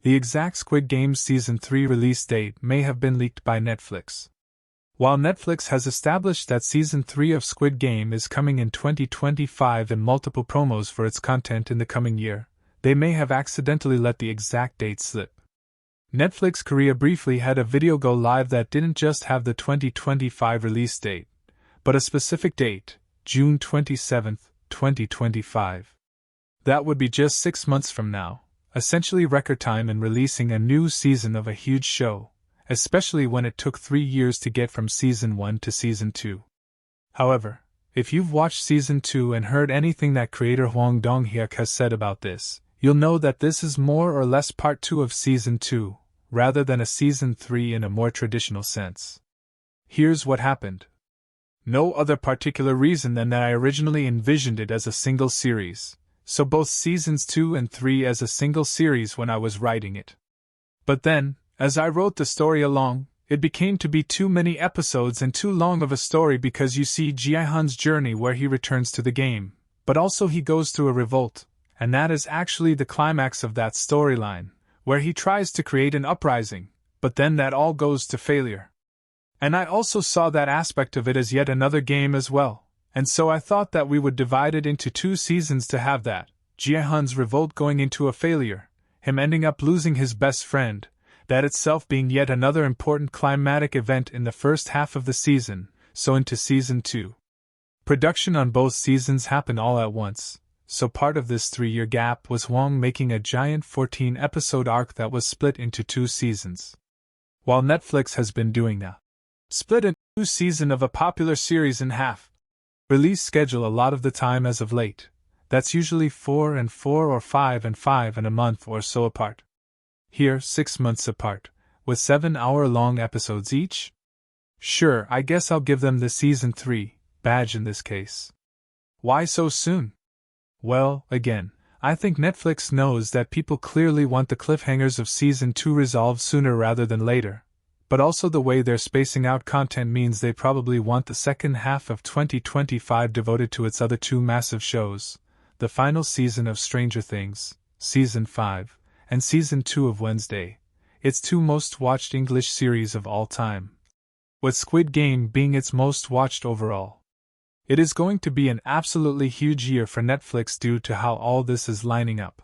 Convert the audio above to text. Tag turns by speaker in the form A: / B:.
A: The exact Squid Game Season 3 release date may have been leaked by Netflix. While Netflix has established that Season 3 of Squid Game is coming in 2025 and multiple promos for its content in the coming year, they may have accidentally let the exact date slip. Netflix Korea briefly had a video go live that didn't just have the 2025 release date, but a specific date, June 27, 2025. That would be just 6 months from now, essentially record time in releasing a new season of a huge show, especially when it took 3 years to get from Season 1 to Season 2. However, if you've watched Season 2 and heard anything that creator Hwang Dong-hyuk has said about this, you'll know that this is more or less Part 2 of Season 2, rather than a Season 3 in a more traditional sense. Here's what happened. No other particular reason than that I originally envisioned it as a single series, so both Seasons 2 and 3 as a single series when I was writing it. But then, as I wrote the story along, it became to be too many episodes and too long of a story because you see Jae-hun's journey where he returns to the game, but also he goes through a revolt, and that is actually the climax of that storyline, where he tries to create an uprising, but then that all goes to failure. And I also saw that aspect of it as yet another game as well, and so I thought that we would divide it into 2 seasons to have that, Jae-hun's revolt going into a failure, him ending up losing his best friend, that itself being yet another important climatic event in the first half of the season, so into Season 2. Production on both seasons happened all at once, so part of this 3-year gap was Hwang making a giant 14-episode arc that was split into 2 seasons. While Netflix has been doing that, split a new season of a popular series in half. Release schedule a lot of the time as of late. That's usually 4 and 4 or 5 and 5 and a month or so apart. Here, 6 months apart, with 7-hour-long episodes each? Sure, I guess I'll give them the Season 3 badge in this case. Why so soon? Well, again, I think Netflix knows that people clearly want the cliffhangers of Season 2 resolved sooner rather than later. But also the way they're spacing out content means they probably want the second half of 2025 devoted to its other 2 massive shows, the final season of Stranger Things, Season 5, and Season 2 of Wednesday, its 2 most watched English series of all time, with Squid Game being its most watched overall. It is going to be an absolutely huge year for Netflix due to how all this is lining up.